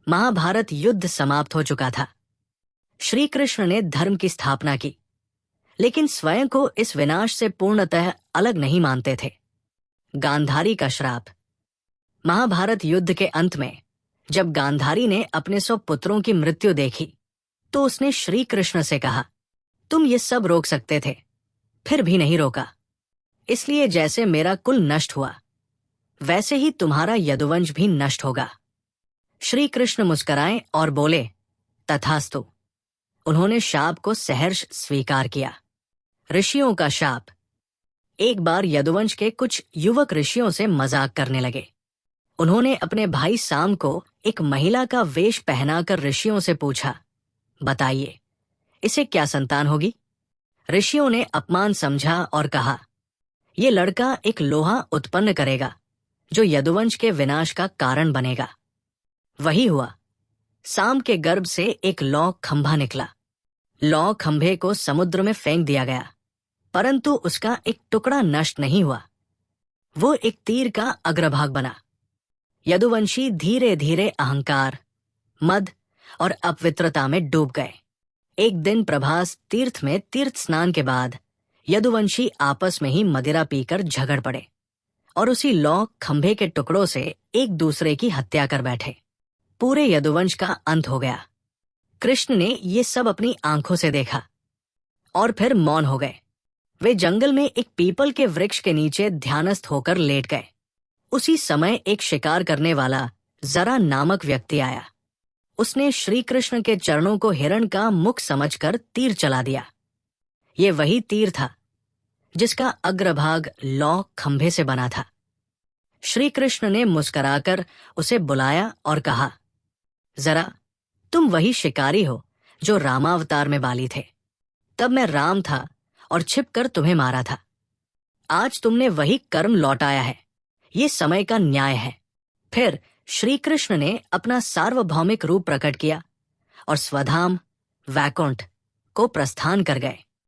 महाभारत युद्ध समाप्त हो चुका था। श्री कृष्ण ने धर्म की स्थापना की, लेकिन स्वयं को इस विनाश से पूर्णतः अलग नहीं मानते थे। गांधारी का श्राप। महाभारत युद्ध के अंत में जब गांधारी ने अपने 100 पुत्रों की मृत्यु देखी तो उसने श्री कृष्ण से कहा, तुम ये सब रोक सकते थे, फिर भी नहीं रोका। इसलिए जैसे मेरा कुल नष्ट हुआ, वैसे ही तुम्हारा यदुवंश भी नष्ट होगा। श्री कृष्ण मुस्कुराए और बोले, तथास्तु। उन्होंने शाप को सहर्ष स्वीकार किया। ऋषियों का शाप। एक बार यदुवंश के कुछ युवक ऋषियों से मजाक करने लगे। उन्होंने अपने भाई साम को एक महिला का वेश पहनाकर ऋषियों से पूछा, बताइए, इसे क्या संतान होगी? ऋषियों ने अपमान समझा और कहा, ये लड़का एक लोहा उत्पन्न करेगा जो यदुवंश के विनाश का कारण बनेगा। वही हुआ। साम के गर्भ से एक लौ खंभा निकला। लौ खंभे को समुद्र में फेंक दिया गया, परंतु उसका एक टुकड़ा नष्ट नहीं हुआ। वो एक तीर का अग्रभाग बना। यदुवंशी धीरे धीरे अहंकार, मद और अपवित्रता में डूब गए। एक दिन प्रभास तीर्थ में तीर्थ स्नान के बाद यदुवंशी आपस में ही मदिरा पीकर झगड़ पड़े और उसी लौ खंभे के टुकड़ों से एक दूसरे की हत्या कर बैठे। पूरे यदुवंश का अंत हो गया। कृष्ण ने ये सब अपनी आंखों से देखा और फिर मौन हो गए। वे जंगल में एक पीपल के वृक्ष के नीचे ध्यानस्थ होकर लेट गए। उसी समय एक शिकार करने वाला जरा नामक व्यक्ति आया। उसने श्री कृष्ण के चरणों को हिरण का मुख समझकर तीर चला दिया। ये वही तीर था जिसका अग्रभाग लौ खंभे से बना था। श्री कृष्ण ने मुस्कुराकर उसे बुलाया और कहा, जरा, तुम वही शिकारी हो जो रामावतार में बाली थे। तब मैं राम था और छिपकर तुम्हें मारा था। आज तुमने वही कर्म लौटाया है। ये समय का न्याय है। फिर श्री कृष्ण ने अपना सार्वभौमिक रूप प्रकट किया और स्वधाम वैकुंठ को प्रस्थान कर गए।